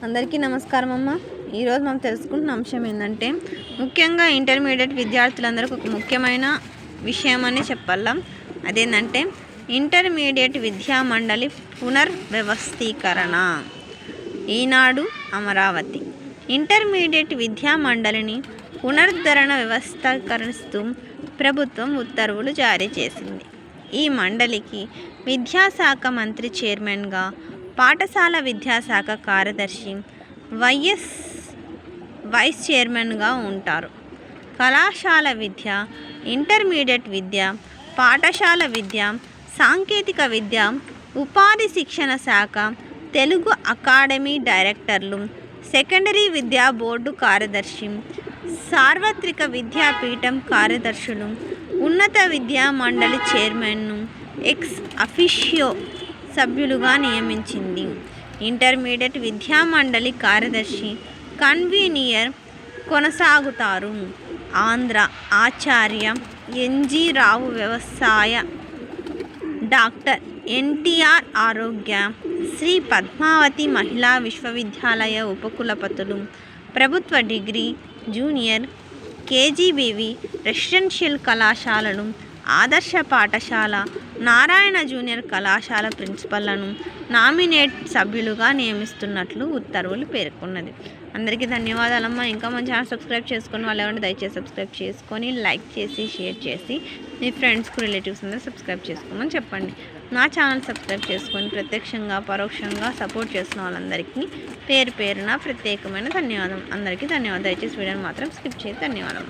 అందరికీ నమస్కారం అమ్మ. ఈరోజు మనం తెలుసుకుంటున్న అంశం ఏంటంటే ముఖ్యంగా ఇంటర్మీడియట్ విద్యార్థులందరికీ ఒక ముఖ్యమైన విషయం అని చెప్పాలా. అదేంటంటే ఇంటర్మీడియట్ విద్యా మండలి పునర్వ్యవస్థీకరణ. ఈనాడు అమరావతి ఇంటర్మీడియట్ విద్యా మండలిని పునరుద్ధరణ వ్యవస్థీకరిస్తూ ప్రభుత్వం ఉత్తర్వులు జారీ చేసింది. ఈ మండలికి విద్యాశాఖ మంత్రి చైర్మన్గా, పాఠశాల విద్యాశాఖ కార్యదర్శి వైస్ చైర్మన్గా ఉంటారు. కళాశాల విద్య, ఇంటర్మీడియట్ విద్య, పాఠశాల విద్య, సాంకేతిక విద్య, ఉపాధి శిక్షణ శాఖ, తెలుగు అకాడమీ డైరెక్టర్లు, సెకండరీ విద్యా బోర్డు కార్యదర్శి, సార్వత్రిక విద్యాపీఠం కార్యదర్శులు, ఉన్నత విద్యా మండలి చైర్మన్ను ఎక్స్ అఫిషియో సభ్యులుగా నియమించింది. ఇంటర్మీడియట్ విద్యా మండలి కార్యదర్శి కన్వీనియర్ కొనసాగుతారు. ఆంధ్ర ఆచార్య ఎన్జీ రావు, వ్యవసాయ డాక్టర్ ఎన్టీఆర్ ఆరోగ్య, శ్రీ పద్మావతి మహిళా విశ్వవిద్యాలయ ఉపకులపతులు, ప్రభుత్వ డిగ్రీ, జూనియర్, కేజీబీవి రెసిడెన్షియల్ కళాశాలలు, ఆదర్శ పాఠశాల, నారాయణ జూనియర్ కళాశాల ప్రిన్సిపల్లను నామినేట్ సభ్యులుగా నియమిస్తున్నట్లు ఉత్తర్వులు పేర్కొన్నది. అందరికీ ధన్యవాదాలమ్మ. ఇంకా మన ఛానల్ సబ్స్క్రైబ్ చేసుకుని వాళ్ళు ఎవరైనా దయచేసి సబ్స్క్రైబ్ చేసుకొని లైక్ చేసి షేర్ చేసి మీ ఫ్రెండ్స్కు రిలేటివ్స్ అందరూ సబ్స్క్రైబ్ చేసుకోమని చెప్పండి. నా ఛానల్ సబ్స్క్రైబ్ చేసుకొని ప్రత్యక్షంగా పరోక్షంగా సపోర్ట్ చేసిన వాళ్ళందరికీ పేరు పేరున ప్రత్యేకమైన ధన్యవాదం. అందరికీ ధన్యవాదాలు. దయచేసి వీడియోని మాత్రం స్కిప్ చేసి ధన్యవాదాలు.